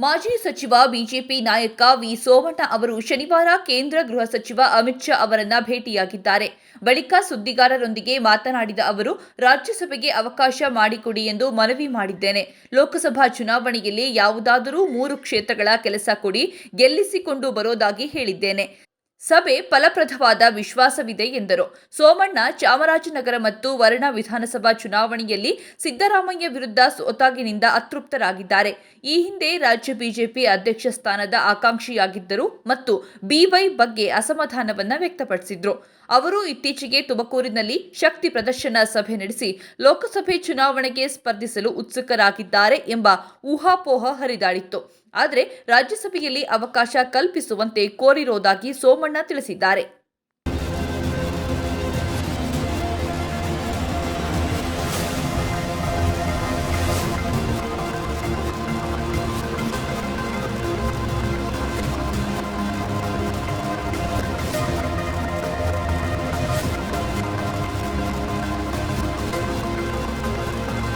ಮಾಜಿ ಸಚಿವ ಬಿಜೆಪಿ ನಾಯಕ ವಿ ಸೋಮಣ್ಣ ಅವರು ಶನಿವಾರ ಕೇಂದ್ರ ಗೃಹ ಸಚಿವ ಅಮಿತ್ ಶಾ ಅವರನ್ನ ಭೇಟಿಯಾಗಿದ್ದಾರೆ. ಬಳಿಕ ಸುದ್ದಿಗಾರರೊಂದಿಗೆ ಮಾತನಾಡಿದ ಅವರು, ರಾಜ್ಯಸಭೆಗೆ ಅವಕಾಶ ಮಾಡಿಕೊಡಿ ಎಂದು ಮನವಿ ಮಾಡಿದ್ದೇನೆ. ಲೋಕಸಭಾ ಚುನಾವಣೆಯಲ್ಲಿ ಯಾವುದಾದರೂ 3 ಕ್ಷೇತ್ರಗಳ ಕೆಲಸ ಕೊಡಿ, ಗೆಲ್ಲಿಸಿಕೊಂಡು ಬರೋದಾಗಿ ಹೇಳಿದ್ದೇನೆ. ಸಭೆ ಫಲಪ್ರದವಾದ ವಿಶ್ವಾಸವಿದೆ ಎಂದರು. ಸೋಮಣ್ಣ ಚಾಮರಾಜನಗರ ಮತ್ತು ವರುಣ ವಿಧಾನಸಭಾ ಚುನಾವಣೆಯಲ್ಲಿ ಸಿದ್ದರಾಮಯ್ಯ ವಿರುದ್ಧ ಸೋತಾಗಿನಿಂದ ಅತೃಪ್ತರಾಗಿದ್ದಾರೆ. ಈ ಹಿಂದೆ ರಾಜ್ಯ ಬಿಜೆಪಿ ಅಧ್ಯಕ್ಷ ಸ್ಥಾನದ ಆಕಾಂಕ್ಷಿಯಾಗಿದ್ದರು ಮತ್ತು ಬಿವೈ ಬಗ್ಗೆ ಅಸಮಾಧಾನವನ್ನ ವ್ಯಕ್ತಪಡಿಸಿದ್ರು. ಅವರು ಇತ್ತೀಚೆಗೆ ತುಮಕೂರಿನಲ್ಲಿ ಶಕ್ತಿ ಪ್ರದರ್ಶನ ಸಭೆ ನಡೆಸಿ ಲೋಕಸಭೆ ಚುನಾವಣೆಗೆ ಸ್ಪರ್ಧಿಸಲು ಉತ್ಸುಕರಾಗಿದ್ದಾರೆ ಎಂಬ ಊಹಾಪೋಹ ಹರಿದಾಡಿತ್ತು. ಆದರೆ ರಾಜ್ಯಸಭೆಯಲ್ಲಿ ಅವಕಾಶ ಕಲ್ಪಿಸುವಂತೆ ಕೋರಿರೋದಾಗಿ ಸೋಮಣ್ಣ ತಿಳಿಸಿದ್ದಾರೆ.